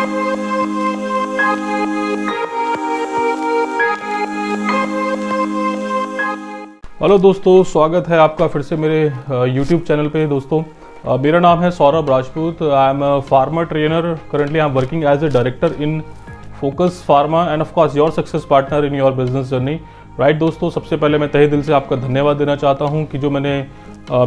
Hello दोस्तों, स्वागत है आपका फिर से मेरे YouTube चैनल पे। दोस्तों मेरा नाम है Saurabh Rajput. I am a pharma trainer. Currently I am working as a director in Focus Pharma and of course your success partner in your business journey. Right दोस्तों, सबसे पहले मैं तहे दिल से आपका धन्यवाद देना चाहता हूँ कि जो मैंने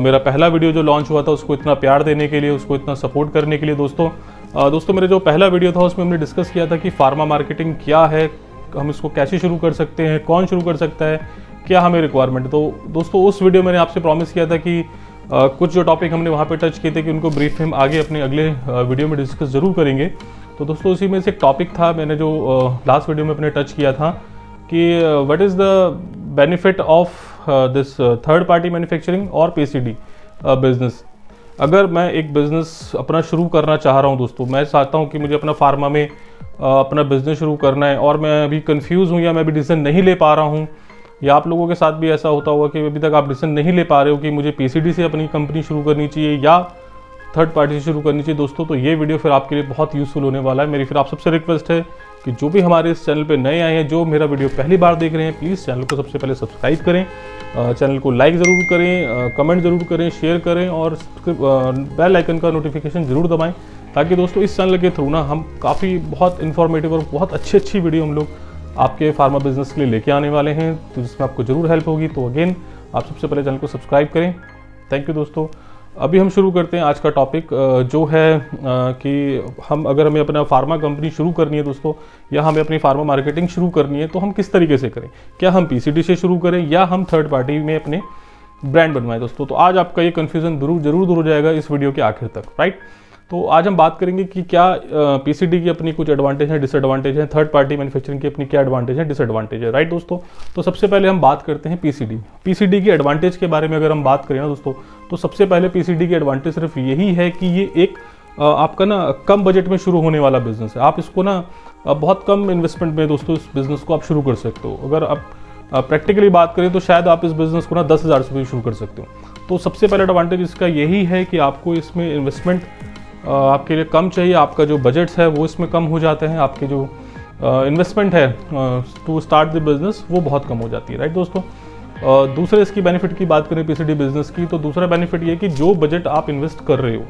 मेरा पहला वीडियो जो लॉन्च हुआ था उसको इतना प्यार देने के लिए, उसको इतना सपोर्ट करने के लिए। दोस्तों मेरा जो पहला वीडियो था उसमें हमने डिस्कस किया था कि फार्मा मार्केटिंग क्या है, हम इसको कैसे शुरू कर सकते हैं, कौन शुरू कर सकता है, क्या हमें रिक्वायरमेंट है। तो दोस्तों उस वीडियो मैंने आपसे प्रॉमिस किया था कि कुछ जो टॉपिक हमने वहाँ पे टच किए थे कि उनको ब्रीफ हम आगे अपने अगले वीडियो में डिस्कस ज़रूर करेंगे। तो दोस्तों उसी में से एक टॉपिक था मैंने जो लास्ट वीडियो में अपने टच किया था कि what is the benefit of this third party manufacturing और पीसीडी बिजनेस। अगर मैं एक बिज़नेस अपना शुरू करना चाह रहा हूँ दोस्तों, मैं चाहता हूँ कि मुझे अपना फार्मा में अपना बिज़नेस शुरू करना है और मैं अभी कंफ्यूज हूँ या मैं अभी डिसीजन नहीं ले पा रहा हूँ, या आप लोगों के साथ भी ऐसा होता होगा कि अभी तक आप डिसीजन नहीं ले पा रहे हो कि मुझे पीसीडी से अपनी कंपनी शुरू करनी चाहिए या थर्ड पार्टी से शुरू करनी चाहिए। दोस्तों तो ये वीडियो फिर आपके लिए बहुत यूज़फुल होने वाला है। मेरी फिर आप सबसे रिक्वेस्ट है कि जो भी हमारे इस चैनल पे नए आए हैं, जो मेरा वीडियो पहली बार देख रहे हैं, प्लीज़ चैनल को सबसे पहले सब्सक्राइब करें, चैनल को लाइक ज़रूर करें, कमेंट ज़रूर करें, शेयर करें और बेल आइकन का नोटिफिकेशन ज़रूर दबाएँ, ताकि दोस्तों इस चैनल के थ्रू ना हम काफ़ी बहुत इन्फॉर्मेटिव और बहुत अच्छी वीडियो हम लोग आपके फार्मा बिजनेस के लिए लेके आने वाले हैं, तो जिसमें आपको ज़रूर हेल्प होगी। तो अगेन आप सबसे पहले चैनल को सब्सक्राइब करें। थैंक यू दोस्तों। अभी हम शुरू करते हैं आज का टॉपिक जो है कि अगर हमें अपना फार्मा कंपनी शुरू करनी है दोस्तों, या हमें अपनी फार्मा मार्केटिंग शुरू करनी है, तो हम किस तरीके से करें। क्या हम पीसीडी से शुरू करें या हम थर्ड पार्टी में अपने ब्रांड बनवाएं दोस्तों। तो आज आपका ये कन्फ्यूज़न जरूर दूर हो जाएगा इस वीडियो के आखिर तक। राइट, तो आज हम बात करेंगे कि क्या पीसीडी की अपनी कुछ एडवांटेज है, डिसएडवांटेज है, थर्ड पार्टी मैन्युफैक्चरिंग की अपनी क्या एडवांटेज है, डिसएडवांटेज है। राइट दोस्तों, तो सबसे पहले हम बात करते हैं पीसीडी की एडवांटेज के बारे में। अगर हम बात करें ना दोस्तों, तो सबसे पहले पीसीडी की एडवांटेज सिर्फ यही है कि ये एक आपका ना कम बजट में शुरू होने वाला बिजनेस है। आप इसको ना बहुत कम इन्वेस्टमेंट में दोस्तों इस बिजनेस को आप शुरू कर सकते हो। अगर आप प्रैक्टिकली बात करें तो शायद आप इस बिजनेस को ना 10,000 से भी शुरू कर सकते हो। तो सबसे पहले एडवांटेज इसका यही है कि आपको इसमें इन्वेस्टमेंट आपके लिए कम चाहिए, आपका जो बजट है वो इसमें कम हो जाते हैं, आपके जो इन्वेस्टमेंट है टू स्टार्ट द बिजनेस वो बहुत कम हो जाती है। राइट दोस्तों, दूसरे इसकी बेनिफिट की बात करें पीसीडी बिजनेस की, तो दूसरा बेनिफिट ये कि जो बजट आप इन्वेस्ट कर रहे हो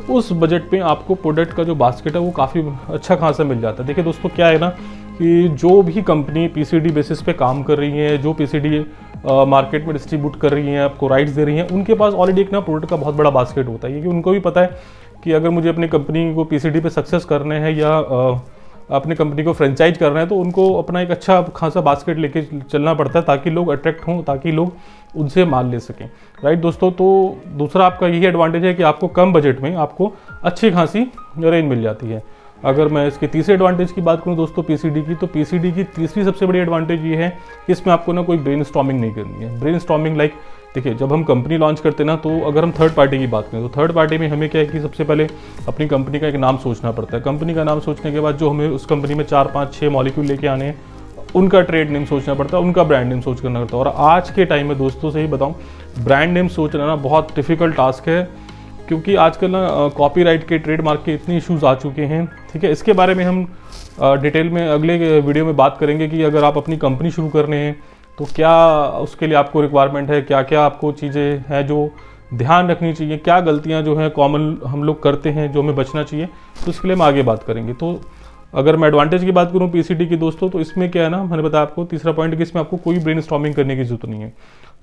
उस बजट पे आपको प्रोडक्ट का जो बास्केट है वो काफ़ी अच्छा खासा मिल जाता है। देखिए दोस्तों, क्या है ना कि जो भी कंपनी पीसीडी बेसिस पे काम कर रही है, जो पीसीडी मार्केट में डिस्ट्रीब्यूट कर रही हैं, आपको राइट्स दे रही हैं, उनके पास ऑलरेडी एक ना प्रोडक्ट का बहुत बड़ा बास्केट होता है, क्योंकि उनको भी पता है कि अगर मुझे अपनी कंपनी को पीसीडी पे सक्सेस करने हैं या अपनी कंपनी को फ्रेंचाइज करना है, तो उनको अपना एक अच्छा खासा बास्केट लेके चलना पड़ता है ताकि लोग अट्रैक्ट हों, ताकि लोग उनसे माल ले सकें। राइट दोस्तों, तो दूसरा आपका यही एडवांटेज है कि आपको कम बजट में आपको अच्छी खासी रेंज मिल जाती है। अगर मैं इसके तीसरे एडवांटेज की बात करूं दोस्तों पीसीडी की, तो पीसीडी की तीसरी सबसे बड़ी एडवांटेज ये है कि इसमें आपको ना कोई ब्रेन स्टॉर्मिंग नहीं करनी है। ब्रेन स्टॉर्मिंग लाइक, देखिए जब हम कंपनी लॉन्च करते हैं ना, तो अगर हम थर्ड पार्टी की बात करें तो थर्ड पार्टी में हमें क्या है कि सबसे पहले अपनी कंपनी का एक नाम सोचना पड़ता है। कंपनी का नाम सोचने के बाद जो हमें उस कंपनी में 4, 5, 6 मॉलिक्यूल लेके आने हैं, उनका ट्रेड नेम सोचना पड़ता है, उनका ब्रांड नेम सोच करना पड़ता है। और आज के टाइम में दोस्तों सही बताऊँ, ब्रांड नेम सोचना ना बहुत डिफिकल्ट टास्क है, क्योंकि आजकल ना कॉपीराइट के, ट्रेडमार्क के इतने इश्यूज आ चुके हैं। ठीक है, इसके बारे में हम डिटेल में अगले वीडियो में बात करेंगे कि अगर आप अपनी कंपनी शुरू करने हैं तो क्या उसके लिए आपको रिक्वायरमेंट है, क्या क्या आपको चीज़ें हैं जो ध्यान रखनी चाहिए, क्या गलतियां जो हैं कॉमन हम लोग करते हैं जो हमें बचना चाहिए, तो इसके लिए हम आगे बात करेंगे। तो अगर मैं एडवांटेज की बात करूं पीसीडी की दोस्तों, तो इसमें क्या है ना, मैंने बताया आपको तीसरा पॉइंट कि इसमें आपको कोई ब्रेन स्टॉर्मिंग करने की जरूरत नहीं है।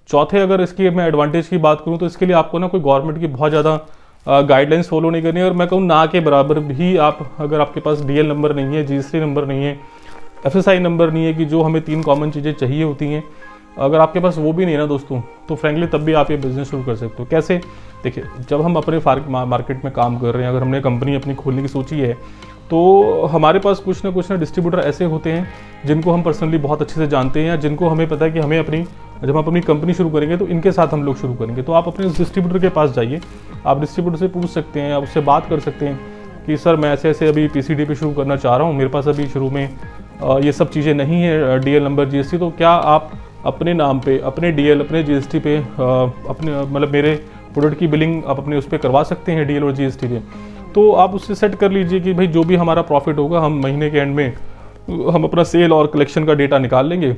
चौथे, अगर इसकी मैं एडवांटेज की बात करूँ तो इसके लिए आपको ना कोई गवर्नमेंट की बहुत ज़्यादा गाइडलाइंस फॉलो नहीं करनी है। और मैं कहूँ ना के बराबर भी आप, अगर आपके पास डीएल नंबर नहीं है, जीएसटी नंबर नहीं है, एफएसआई नंबर नहीं है, कि जो हमें 3 कॉमन चीज़ें चाहिए होती हैं, अगर आपके पास वो भी नहीं है ना दोस्तों, तो फ्रेंकली तब भी आप ये बिज़नेस शुरू कर सकते हो। कैसे? देखिए, जब हम अपने मार्केट में काम कर रहे हैं, अगर हमने कंपनी अपनी खोलने की सोची है, तो हमारे पास कुछ ना डिस्ट्रीब्यूटर ऐसे होते हैं जिनको हम पर्सनली बहुत अच्छे से जानते हैं, या जिनको हमें पता है कि हमें जब हम अपनी कंपनी शुरू करेंगे तो इनके साथ हम लोग शुरू करेंगे। तो आप अपने उस डिस्ट्रीब्यूटर के पास जाइए, आप डिस्ट्रीब्यूटर से पूछ सकते हैं, आप उससे बात कर सकते हैं कि सर मैं ऐसे अभी पीसीडी पे शुरू करना चाह रहा हूँ, मेरे पास अभी शुरू में ये सब चीज़ें नहीं है, डीएल नंबर, जीएसटी, तो क्या आप अपने नाम पे, अपने डीएल, अपने जीएसटी पे, अपने मतलब मेरे प्रोडक्ट की बिलिंग आप अपने उस पर करवा सकते हैं, डीएल और जीएसटी पे। तो आप उससे सेट कर लीजिए कि भाई जो भी हमारा प्रॉफिट होगा हम महीने के एंड में हम अपना सेल और कलेक्शन का डेटा निकाल लेंगे,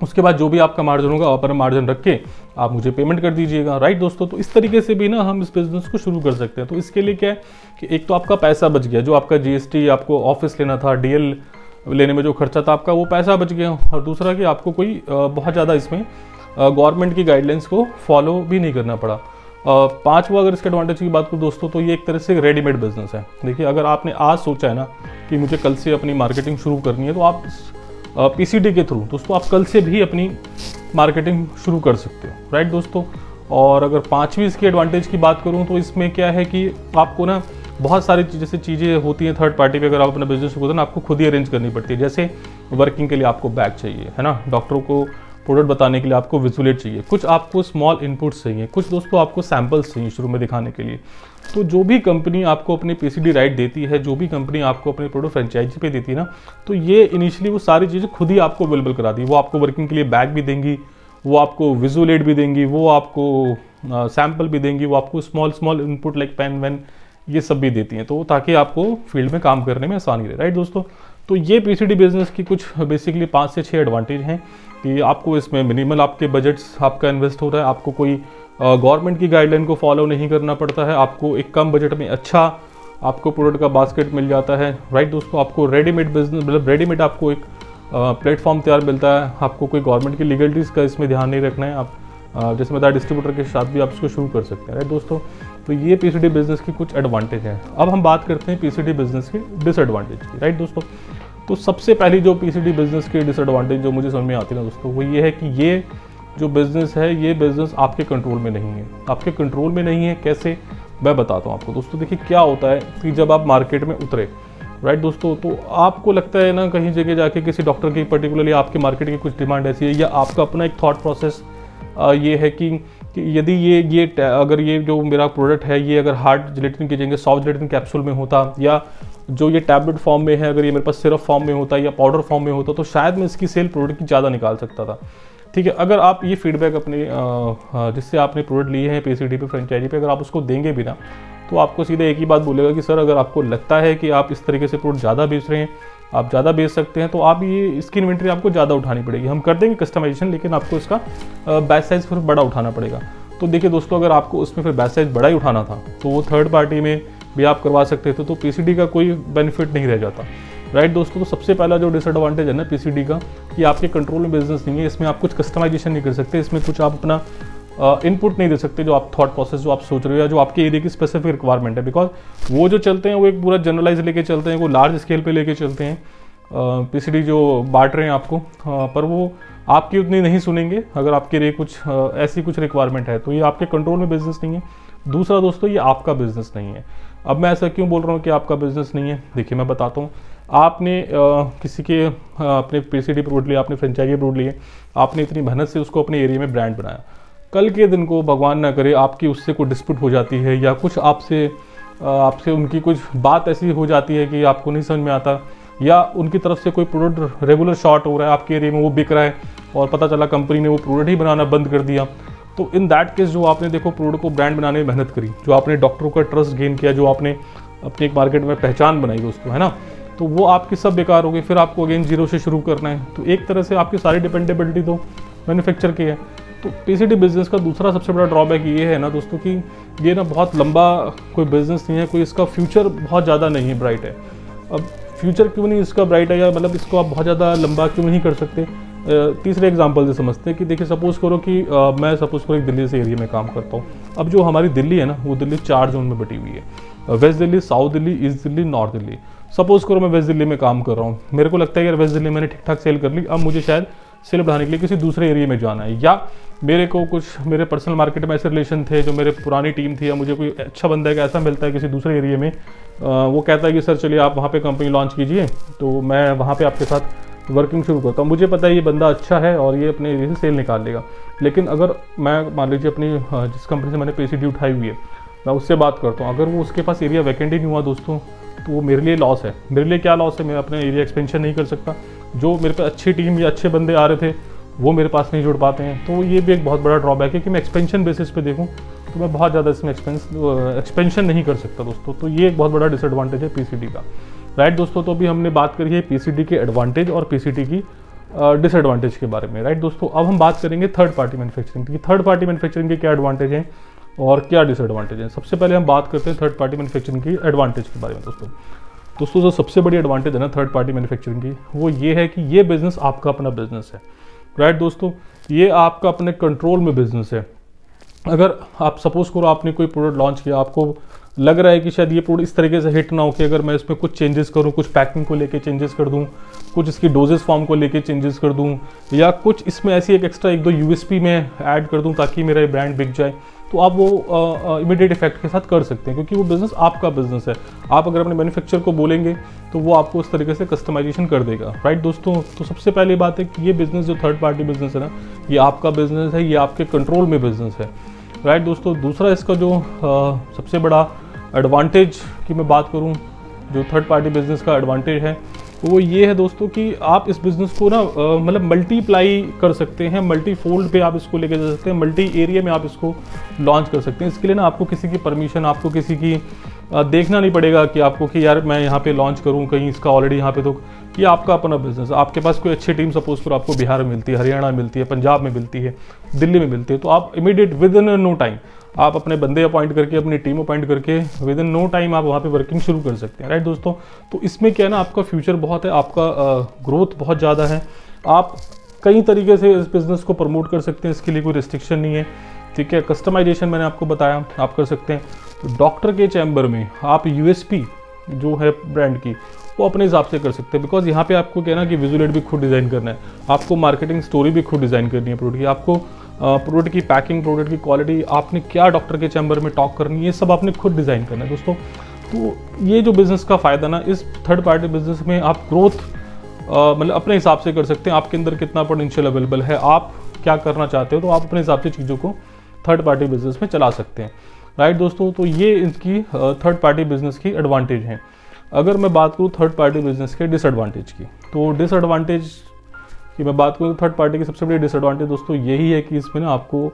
उसके बाद जो भी आपका मार्जिन होगा अपना मार्जिन रख के आप मुझे पेमेंट कर दीजिएगा, राइट दोस्तों। तो इस तरीके से भी ना हम इस बिज़नेस को शुरू कर सकते हैं। तो इसके लिए क्या है कि एक तो आपका पैसा बच गया, जो आपका जीएसटी आपको ऑफिस लेना था, डीएल लेने में जो खर्चा था आपका, वो पैसा बच गया। और दूसरा कि आपको कोई बहुत ज़्यादा इसमें गवर्नमेंट की गाइडलाइंस को फॉलो भी नहीं करना पड़ा। पांचवा अगर इसके एडवांटेज की बात करूँ दोस्तों, तो ये एक तरह से रेडीमेड बिजनेस है। देखिए, अगर आपने आज सोचा है ना कि मुझे कल से अपनी मार्केटिंग शुरू करनी है, तो आप पीसीडी के थ्रू दोस्तों आप कल से भी अपनी मार्केटिंग शुरू कर सकते हो, राइट दोस्तों। और अगर पांचवी इसकी एडवांटेज की बात करूं तो इसमें क्या है कि आपको ना बहुत सारी जैसे चीज़ें होती हैं थर्ड पार्टी पे, अगर आप अपना बिजनेस शुरू करते हैं ना, आपको खुद ही अरेंज करनी पड़ती है। जैसे वर्किंग के लिए आपको बैग चाहिए, है ना, डॉक्टरों को प्रोडक्ट बताने के लिए आपको विजुअलेट चाहिए, कुछ आपको स्मॉल इनपुट्स चाहिए, कुछ दोस्तों आपको सैंपल्स चाहिए शुरू में दिखाने के लिए। तो जो भी कंपनी आपको अपनी पीसीडी राइट देती है, जो भी कंपनी आपको अपने प्रोडक्ट फ्रेंचाइजी पे देती है ना, तो ये इनिशियली वो सारी चीज़ें खुद ही आपको अवेलेबल करा दी। वो आपको वर्किंग के लिए बैग भी देंगी, वो आपको विजुअलेट भी देंगी, वो आपको सैंपल भी देंगी, वो आपको स्मॉल इनपुट लाइक पेन वैन ये सब भी देती हैं, तो ताकि आपको फील्ड में काम करने में आसानी रहे, राइट दोस्तों। तो ये पीसीडी बिजनेस की कुछ बेसिकली 5 से 6 एडवांटेज हैं कि आपको इसमें मिनिमल आपके बजट्स आपका इन्वेस्ट हो रहा है, आपको कोई गवर्नमेंट की गाइडलाइन को फॉलो नहीं करना पड़ता है, आपको एक कम बजट में अच्छा आपको प्रोडक्ट का बास्केट मिल जाता है, राइट दोस्तों। आपको रेडीमेड बिजनेस मतलब रेडीमेड आपको एक प्लेटफॉर्म तैयार मिलता है, आपको कोई गवर्नमेंट की लीगलिटीज़ का इसमें ध्यान नहीं रखना है। आप जैसे बताया डिस्ट्रीब्यूटर के साथ भी आप इसको शुरू कर सकते हैं, राइट दोस्तों। तो ये पीसीडी बिजनेस की कुछ एडवांटेज है। अब हम बात करते हैं पीसीडी बिजनेस के डिसएडवांटेज की, राइट दोस्तों। तो सबसे पहली जो पीसीडी बिजनेस की डिसएडवांटेज जो मुझे समझ में आती है ना दोस्तों, वो ये है कि ये जो बिज़नेस है, ये बिज़नेस आपके कंट्रोल में नहीं है। आपके कंट्रोल में नहीं है कैसे, मैं बताता हूँ आपको दोस्तों। देखिए क्या होता है कि जब आप मार्केट में उतरे, राइट दोस्तों, तो आपको लगता है ना कहीं जगह जाके किसी डॉक्टर की पर्टिकुलरली आपके मार्केट की कुछ डिमांड ऐसी है, या आपका अपना एक थॉट प्रोसेस ये है कि यदि ये अगर ये जो मेरा प्रोडक्ट है ये अगर हार्ड जिलेटिन की जगह सॉफ्ट जिलेटिन कैप्सूल में होता, या जो ये टैबलेट फॉर्म में है अगर ये मेरे पास सिरप फॉर्म में होता या पाउडर फॉर्म में होता, तो शायद मैं इसकी सेल प्रोडक्ट की ज़्यादा निकाल सकता था। ठीक है, अगर आप ये फीडबैक अपने जिससे आपने प्रोडक्ट लिए हैं पीसीडी पे फ्रेंचाइजी पे, अगर आप उसको देंगे भी ना, तो आपको सीधे एक ही बात बोलेगा कि सर अगर आपको लगता है कि आप इस तरीके से प्रोडक्ट ज़्यादा बेच रहे हैं, आप ज़्यादा बेच सकते हैं, तो आप ये इसकी इन्वेंट्री आपको ज़्यादा उठानी पड़ेगी। हम कर देंगे कस्टमाइजेशन, लेकिन आपको इसका बैच साइज़ फिर बड़ा उठाना पड़ेगा। तो देखिए दोस्तों, अगर आपको उसमें फिर बैच साइज़ बड़ा ही उठाना था, तो वो थर्ड पार्टी में भी आप करवा सकते थे, तो पीसीडी का कोई बेनिफिट नहीं रह जाता, राइट दोस्तों। तो सबसे पहला जो डिसएडवांटेज है ना पीसीडी का, कि आपके कंट्रोल में बिजनेस नहीं है, इसमें आप कुछ कस्टमाइजेशन नहीं कर सकते, इसमें कुछ आप अपना इनपुट नहीं दे सकते, जो आप थॉट प्रोसेस जो आप सोच रहे हो या जो आपके एरिया की स्पेसिफिक रिक्वायरमेंट है। बिकॉज वो जो चलते हैं वो एक पूरा जनरलाइज लेके चलते हैं, वो लार्ज स्केल पे लेके चलते हैं पीसीडी जो बांट रहे हैं आपको, पर वो आपकी उतनी नहीं सुनेंगे अगर आपके लिए कुछ ऐसी कुछ रिक्वायरमेंट है, तो ये आपके कंट्रोल में बिजनेस नहीं है। दूसरा दोस्तों, ये आपका बिजनेस नहीं है। अब मैं ऐसा क्यों बोल रहा हूँ कि आपका बिजनेस नहीं है, देखिए मैं बताता हूँ। आपने किसी के अपने पीसीडी प्रोडक्ट लिया, आपने फ्रेंचाइजी प्रोडक्ट लिए, आपने इतनी मेहनत से उसको अपने एरिया में ब्रांड बनाया, कल के दिन को भगवान ना करे आपकी उससे कोई डिस्प्यूट हो जाती है, या कुछ आपसे उनकी कुछ बात ऐसी हो जाती है कि आपको नहीं समझ में आता, या उनकी तरफ से कोई प्रोडक्ट रेगुलर शॉर्ट हो रहा है आपके एरिया में, वो बिक रहा है और पता चला कंपनी ने वो प्रोडक्ट ही बनाना बंद कर दिया, तो इन दैट केस जो आपने देखो प्रोडक्ट को ब्रांड बनाने में मेहनत करी, जो आपने डॉक्टरों का ट्रस्ट गेन किया, जो आपने अपनी एक मार्केट में पहचान बनाई दोस्तों, है ना, तो वो आपकी सब बेकार हो गई। फिर आपको अगेन जीरो से शुरू करना है, तो एक तरह से आपकी सारी डिपेंडेबिलिटी तो मैन्युफैक्चर की है। तो पीसीडी बिजनेस का दूसरा सबसे बड़ा ड्रॉबैक ये है ना दोस्तों कि ये ना बहुत लंबा कोई बिजनेस नहीं है, कोई इसका फ्यूचर बहुत ज़्यादा नहीं ब्राइट है। अब फ्यूचर क्यों नहीं इसका ब्राइट है, या मतलब इसको आप बहुत ज़्यादा लंबा क्यों नहीं कर सकते, तीसरे एग्जांपल से समझते हैं कि देखिए सपोज करो कि मैं सपोज करो एक दिल्ली से एरिया में काम करता हूँ। अब जो हमारी दिल्ली है ना, वो दिल्ली 4 जोन में बटी हुई है, west Delhi, south Delhi, east Delhi, north Delhi. Suppose करो मैं वेस्ट दिल्ली में काम कर रहा हूँ, मेरे को लगता है यार वेस्ट दिल्ली मैंने ठीक ठाक सेल कर ली, अब मुझे शायद सेल बढ़ाने के लिए किसी दूसरे एरिया में जाना है, या मेरे को कुछ मेरे पर्सनल मार्केट में ऐसे रिलेशन थे, जो मेरे पुरानी टीम थी, या मुझे कोई अच्छा बंदा है कि ऐसा मिलता है किसी दूसरे एरिया में, वो कहता है कि सर चलिए आप वहाँ पे कंपनी लॉन्च कीजिए, तो मैं वहाँ पे आपके साथ वर्किंग शुरू करता हूँ। मुझे पता है ये बंदा अच्छा है और ये अपने एरिया से सेल निकाल लेगा, लेकिन अगर मैं मान लीजिए अपनी जिस कंपनी से मैंने पीसीडी उठाई हुई है, मैं उससे बात करता हूँ, अगर वो उसके पास एरिया वैकेंट ही नहीं हुआ दोस्तों, तो वो मेरे लिए लॉस है। मेरे लिए क्या लॉस है, मैं अपने एरिया एक्सपेंशन नहीं कर सकता, जो मेरे पे अच्छी टीम या अच्छे बंदे आ रहे थे वो मेरे पास नहीं जुड़ पाते हैं। तो ये भी एक बहुत बड़ा ड्रॉबैक है कि मैं एक्सपेंशन बेसिस पे देखूं तो मैं बहुत ज़्यादा इसमें एक्सपेंशन नहीं कर सकता दोस्तों। तो ये एक बहुत बड़ा डिसएडवांटेज है पीसीडी का, राइट दोस्तों। तो अभी हमने बात करी है पीसीडी के एडवांटेज और पीसीडी की डिसएडवांटेज के बारे में, राइट दोस्तों। अब हम बात करेंगे थर्ड पार्टी मैन्युफैक्चरिंग की। थर्ड पार्टी मैन्युफैक्चरिंग के क्या एडवांटेज हैं और क्या डिसएडवांटेज हैं। सबसे पहले हम बात करते हैं थर्ड पार्टी मैन्युफैक्चरिंग की एडवांटेज के बारे में दोस्तों। जो सबसे बड़ी एडवांटेज है ना थर्ड पार्टी मैन्युफैक्चरिंग की, वो ये है कि ये बिजनेस आपका अपना बिजनेस है, राइट दोस्तों। ये आपका अपने कंट्रोल में बिजनेस है। अगर आप सपोज करो आपने कोई प्रोडक्ट लॉन्च किया, आपको लग रहा है कि शायद ये प्रोडक्ट इस तरीके से हिट ना हो कि अगर मैं इसमें कुछ चेंजेस करूं, कुछ पैकिंग को लेके चेंजेस कर दूं, कुछ इसकी डोजेस फॉर्म को लेके चेंजेस कर दूं, या कुछ इसमें ऐसी एक एक्स्ट्रा 1-2 यूएसपी में ऐड कर दूं ताकि मेरा ब्रांड बिक जाए, तो आप वो इमीडिएट इफेक्ट के साथ कर सकते हैं, क्योंकि वो बिजनेस आपका बिजनेस है। आप अगर अपने मैन्युफैक्चर को बोलेंगे तो वो आपको उस तरीके से कस्टमाइजेशन कर देगा, राइट दोस्तों। तो सबसे पहली बात है कि ये बिजनेस जो थर्ड पार्टी बिजनेस है ना, ये आपका बिजनेस है, ये आपके कंट्रोल में बिजनेस है, राइट दोस्तों। दूसरा इसका जो सबसे बड़ा एडवांटेज की मैं बात करूं, जो थर्ड पार्टी बिजनेस का एडवांटेज है, वो ये है दोस्तों कि आप इस बिज़नेस को ना मतलब मल्टीप्लाई कर सकते हैं, मल्टी फोल्ड पे आप इसको लेके जा सकते हैं, मल्टी एरिया में आप इसको लॉन्च कर सकते हैं। इसके लिए ना आपको किसी की परमिशन, आपको किसी की देखना नहीं पड़ेगा कि आपको कि यार मैं यहाँ पे लॉन्च करूँ कहीं इसका ऑलरेडी यहाँ पे, तो ये आपका अपना बिजनेस। आपके पास कोई अच्छी टीम सपोज करो आपको बिहार में मिलती है, हरियाणा में मिलती है, पंजाब में मिलती है, दिल्ली में मिलती है, तो आप immediate within no time आप अपने बंदे अपॉइंट करके, अपनी टीम अपॉइंट करके विद इन नो टाइम आप वहाँ पे वर्किंग शुरू कर सकते हैं, राइट दोस्तों। तो इसमें क्या है ना, आपका फ्यूचर बहुत है, आपका ग्रोथ बहुत ज़्यादा है, आप कई तरीके से इस बिज़नेस को प्रमोट कर सकते हैं, इसके लिए कोई रिस्ट्रिक्शन नहीं है, ठीक है। कस्टमाइजेशन मैंने आपको बताया आप कर सकते हैं। तो डॉक्टर के चैम्बर में आप यूएसपी जो है ब्रांड की वो अपने हिसाब से कर सकते हैं, बिकॉज यहाँ पे आपको क्या है ना कि विजुअल एड भी खुद डिज़ाइन करना है, आपको मार्केटिंग स्टोरी भी खुद डिज़ाइन करनी है प्रोडक्ट की, आपको प्रोडक्ट की पैकिंग, प्रोडक्ट की क्वालिटी, आपने क्या डॉक्टर के चैम्बर में टॉक करनी है, ये सब आपने खुद डिज़ाइन करना है दोस्तों। तो ये जो बिज़नेस का फ़ायदा ना, इस थर्ड पार्टी बिजनेस में आप ग्रोथ मतलब अपने हिसाब से कर सकते हैं, आपके अंदर कितना पोटेंशियल अवेलेबल है, आप क्या करना चाहते हो, तो आप अपने हिसाब से चीज़ों को थर्ड पार्टी बिजनेस में चला सकते हैं, राइट दोस्तों। तो ये इनकी थर्ड पार्टी बिजनेस की एडवांटेज हैं। अगर मैं बात करूँ थर्ड पार्टी बिजनेस के डिसएडवांटेज की, तो डिसएडवांटेज की मैं बात करूँ, थर्ड पार्टी की सबसे बड़ी डिसएडवांटेज दोस्तों यही है कि इसमें ना आपको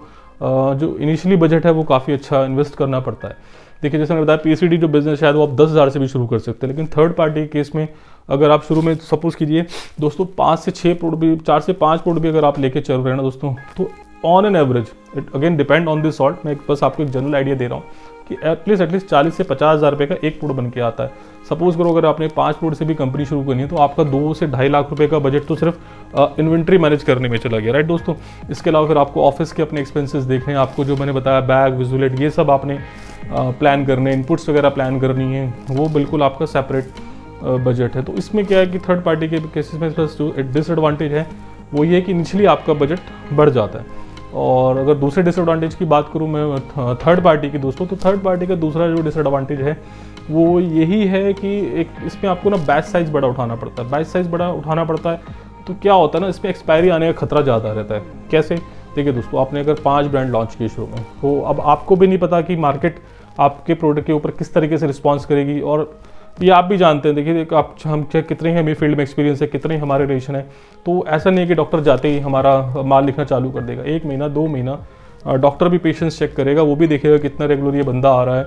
जो इनिशियली बजट है वो काफ़ी अच्छा इन्वेस्ट करना पड़ता है। देखिए जैसे मैंने बताया पीसीडी जो बिजनेस शायद वो आप 10,000 से भी शुरू कर सकते हैं, लेकिन थर्ड पार्टी केस में अगर आप शुरू में सपोज कीजिए दोस्तों 5 से 6 प्रोडक्ट भी, 4 से 5 प्रोडक्ट भी अगर आप लेके चल रहे हैं ना दोस्तों, तो on an average it again depend on this salt, मैं बस आपको एक जनरल आइडिया दे रहा हूँ कि एटलीस्ट 40 से 50,000 रुपये का एक प्रोडक्ट बन के आता है। सपोज करो अगर आपने 5 प्रोडक्ट से भी कंपनी शुरू करनी है तो आपका 2 से 2.5 लाख रुपए का बजट तो सिर्फ इन्वेंट्री मैनेज करने में चला गया, राइट दोस्तों। इसके अलावा फिर आपको ऑफिस के अपने एक्सपेंसेस देखने हैं, आपको जो मैंने बताया बैग, विजुअल एड, ये सब आपने प्लान करने, इनपुट्स वगैरह प्लान करनी है, वो बिल्कुल आपका सेपरेट बजट है। तो इसमें क्या है कि थर्ड पार्टी के केसेस में जो डिसएडवांटेज है वो ये है कि इनिशियली आपका बजट बढ़ जाता है। और अगर दूसरे डिसएडवांटेज की बात करूँ मैं थर्ड पार्टी की दोस्तों, तो थर्ड पार्टी का दूसरा जो डिसएडवांटेज है वो यही है कि एक इसमें आपको ना बैच साइज़ बड़ा उठाना पड़ता है। बैच साइज़ बड़ा उठाना पड़ता है तो क्या होता है ना, इसमें एक्सपायरी आने का खतरा ज़्यादा रहता है। कैसे? देखिए दोस्तों, आपने अगर 5 ब्रांड लॉन्च किए शुरू में, तो अब आपको भी नहीं पता कि मार्केट आपके प्रोडक्ट के ऊपर किस तरीके से रिस्पॉन्स करेगी, और ये आप भी जानते हैं। देखिए आप हम चाहे कितने ही हमें फील्ड में एक्सपीरियंस है, कितने ही हमारे रिलेशन है, तो ऐसा नहीं है कि डॉक्टर जाते ही हमारा माल लिखना चालू कर देगा। 1 महीना 2 महीना डॉक्टर भी पेशेंस चेक करेगा, वो भी देखेगा कितना रेगुलर ये बंदा आ रहा है,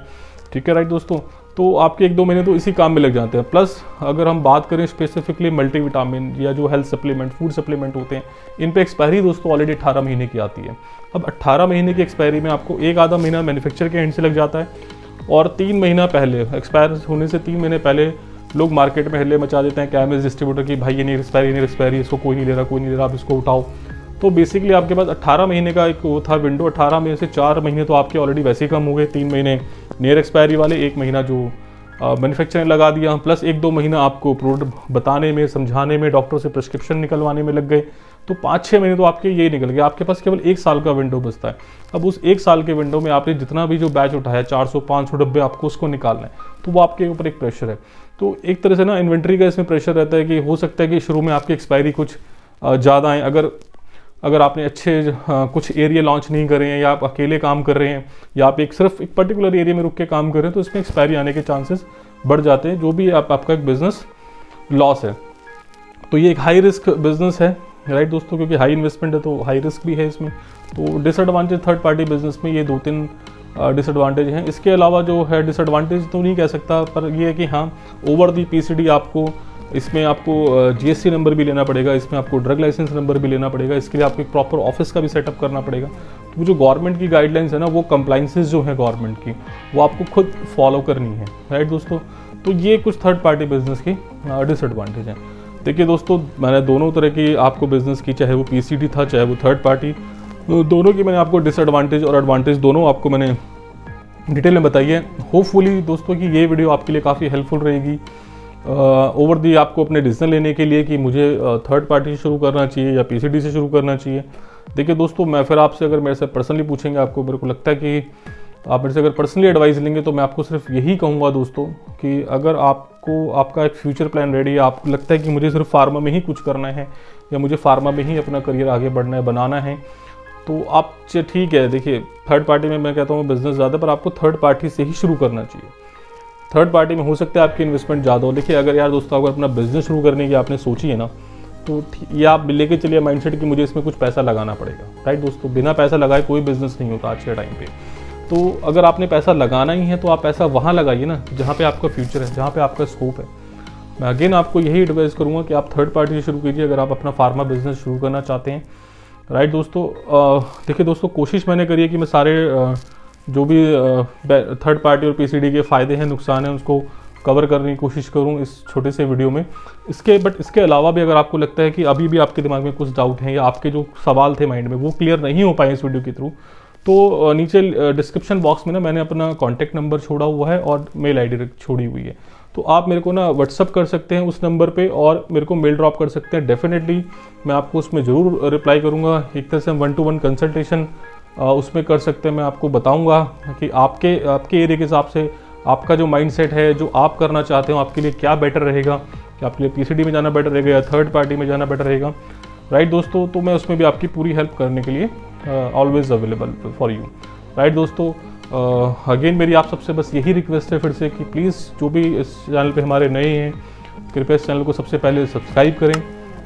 ठीक है, राइट दोस्तों। तो आपके 1-2 महीने तो इसी काम में लग जाते हैं। प्लस अगर हम बात करें स्पेसिफिकली मल्टीविटामिन या जो हेल्थ सप्लीमेंट, फूड सप्लीमेंट होते हैं, इन पे एक्सपायरी दोस्तों ऑलरेडी 18 महीने की आती है। अब 18 महीने की एक्सपायरी में आपको 1 आधा महीना मैन्युफैक्चर के एंड से लग जाता है, और 3 महीना पहले, एक्सपायर होने से 3 महीने पहले लोग मार्केट में हल्ले मचा देते हैं कैमिस्ट डिस्ट्रीब्यूटर की, भाई ये नहीं एक्सपायरी, इसको कोई नहीं ले रहा, कोई नहीं ले रहा, आप इसको उठाओ। तो बेसिकली आपके पास 18 महीने का एक वो था विंडो, 18 में से 4 महीने तो आपके ऑलरेडी वैसे ही कम हो गए, 3 महीने नियर एक्सपायरी वाले, 1 महीना जो मैन्युफैक्चरिंग लगा दिया, प्लस 1-2 महीना आपको प्रोडक्ट बताने में, समझाने में, डॉक्टर से प्रिस्क्रिप्शन निकलवाने में लग गए, तो 5-6 महीने तो आपके ये निकल गए। आपके पास केवल 1 साल का विंडो बचता है। अब उस 1 साल के विंडो में आपने जितना भी जो बैच उठाया, 400-500 डब्बे, आपको उसको निकालना है, तो वो आपके ऊपर एक प्रेशर है। तो एक तरह से ना इन्वेंट्री का इसमें प्रेशर रहता है कि हो सकता है कि शुरू में आपकी एक्सपायरी कुछ ज़्यादा है। अगर आपने अच्छे कुछ एरिया लॉन्च नहीं करे हैं, या आप अकेले काम कर रहे हैं, या आप सिर्फ एक पर्टिकुलर एरिया में रुक के काम कर रहे हैं, तो इसमें एक्सपायरी आने के चांसेस बढ़ जाते हैं, जो भी आपका एक बिजनेस लॉस है। तो ये एक हाई रिस्क बिजनेस है, राइट दोस्तों, क्योंकि हाई इन्वेस्टमेंट है तो हाई रिस्क भी है इसमें। तो डिसएडवांटेज थर्ड पार्टी बिजनेस में ये 2-3 डिसएडवांटेज हैं। इसके अलावा जो है डिसएडवांटेज तो नहीं कह सकता, पर ये है कि हाँ, ओवर दी पीसीडी आपको इसमें आपको जीएसटी नंबर भी लेना पड़ेगा, इसमें आपको ड्रग लाइसेंस नंबर भी लेना पड़ेगा, इसके लिए आपको एक प्रॉपर ऑफिस का भी सेटअप करना पड़ेगा। तो जो गवर्नमेंट की गाइडलाइंस है ना, वो कंप्लाइंसेस जो है गवर्नमेंट की, वो आपको खुद फॉलो करनी है, राइट दोस्तों। तो ये कुछ थर्ड पार्टी बिजनेस की डिसएडवांटेज हैं। देखिए दोस्तों, मैंने दोनों तरह की आपको बिजनेस की, चाहे वो पीसीडी था चाहे वो थर्ड पार्टी, दोनों की मैंने आपको डिसएडवांटेज और एडवांटेज दोनों आपको मैंने डिटेल में बताई है। होपफुली दोस्तों कि ये वीडियो आपके लिए काफ़ी हेल्पफुल रहेगी ओवर दी आपको अपने डिसीजन लेने के लिए कि मुझे थर्ड पार्टी से शुरू करना चाहिए या पीसीडी से शुरू करना चाहिए। देखिए दोस्तों, मैं फिर आपसे अगर मेरे से पर्सनली पूछेंगे, आपको मेरे को लगता है कि आप मेरे से अगर पर्सनली एडवाइस लेंगे तो मैं आपको सिर्फ यही कहूँगा दोस्तों कि अगर आपको आपका एक फ्यूचर प्लान रेडी है, आपको लगता है कि मुझे सिर्फ फार्मा में ही कुछ करना है या मुझे फार्मा में ही अपना करियर आगे बढ़ना है, बनाना है, तो आप ठीक है। देखिए, थर्ड पार्टी में मैं कहता हूँ बिजनेस ज़्यादा, पर आपको थर्ड पार्टी से ही शुरू करना चाहिए। थर्ड पार्टी में हो सकता है आपकी इन्वेस्टमेंट ज़्यादा हो। देखिए, अगर यार दोस्तों अगर अपना बिजनेस शुरू करने की आपने सोची है ना, तो ये आप लेके चलिए माइंडसेट कि मुझे इसमें कुछ पैसा लगाना पड़ेगा, राइट दोस्तों। बिना पैसा लगाए कोई बिजनेस नहीं होता आज के टाइम पे। तो अगर आपने पैसा लगाना ही है तो आप पैसा वहाँ लगाइए ना जहाँ पे आपका फ्यूचर है, जहाँ पे आपका स्कोप है। मैं अगेन आपको यही एडवाइस करूँगा कि आप थर्ड पार्टी से शुरू कीजिए अगर आप अपना फार्मा बिजनेस शुरू करना चाहते हैं, राइट दोस्तों। देखिए दोस्तों, कोशिश मैंने करी है कि मैं सारे जो भी थर्ड पार्टी और पीसीडी के फ़ायदे हैं, नुकसान हैं, उसको कवर करने की कोशिश करूं इस छोटे से वीडियो में। इसके अलावा भी अगर आपको लगता है कि अभी भी आपके दिमाग में कुछ डाउट हैं या आपके जो सवाल थे माइंड में वो क्लियर नहीं हो पाए इस वीडियो के थ्रू, तो नीचे डिस्क्रिप्शन बॉक्स में ना मैंने अपना कॉन्टैक्ट नंबर छोड़ा हुआ है और मेल ID छोड़ी हुई है। तो आप मेरे को ना व्हाट्सअप कर सकते हैं उस नंबर पे और मेरे को मेल ड्रॉप कर सकते हैं। डेफिनेटली मैं आपको उसमें ज़रूर रिप्लाई करूँगा। एक तरह से हम 1-to-1 कंसल्टेशन उसमें कर सकते हैं। मैं आपको बताऊँगा कि आपके एरिया के हिसाब से आपका जो माइंडसेट है, जो आप करना चाहते हो, आपके लिए क्या बेटर रहेगा, कि आपके लिए पीसीडी में जाना बेटर रहेगा या थर्ड पार्टी में जाना बेटर रहेगा, राइट दोस्तों। तो मैं उसमें भी आपकी पूरी हेल्प करने के लिए always available for you, right दोस्तों। अगेन मेरी आप सबसे बस यही रिक्वेस्ट है फिर से कि प्लीज़ जो भी इस चैनल पे हमारे नए हैं, कृपया इस चैनल को सबसे पहले सब्सक्राइब करें,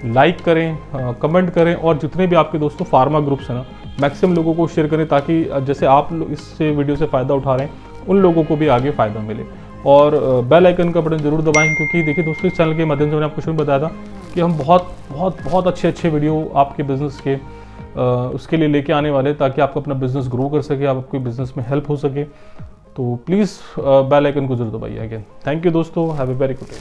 लाइक करें, कमेंट करें और जितने भी आपके दोस्तों फार्मा ग्रुप्स हैं ना, मैक्सिमम लोगों को शेयर करें ताकि जैसे आप इससे वीडियो से फ़ायदा उठा रहे हैं उन लोगों को भी आगे फ़ायदा मिले। और बेल आइकन का बटन ज़रूर दबाएं, क्योंकि देखिए दोस्तों, इस चैनल के माध्यम से मैंने आपको शुरू में बताया था कि हम बहुत अच्छे वीडियो आपके बिज़नेस के उसके लिए लेके आने वाले, ताकि आपको अपना बिज़नेस ग्रो कर सके, आपके बिज़नेस में हेल्प हो सके। तो प्लीज़ बेल आइकन को जरूर दबाइए। अगेन थैंक यू दोस्तों, have a very good day.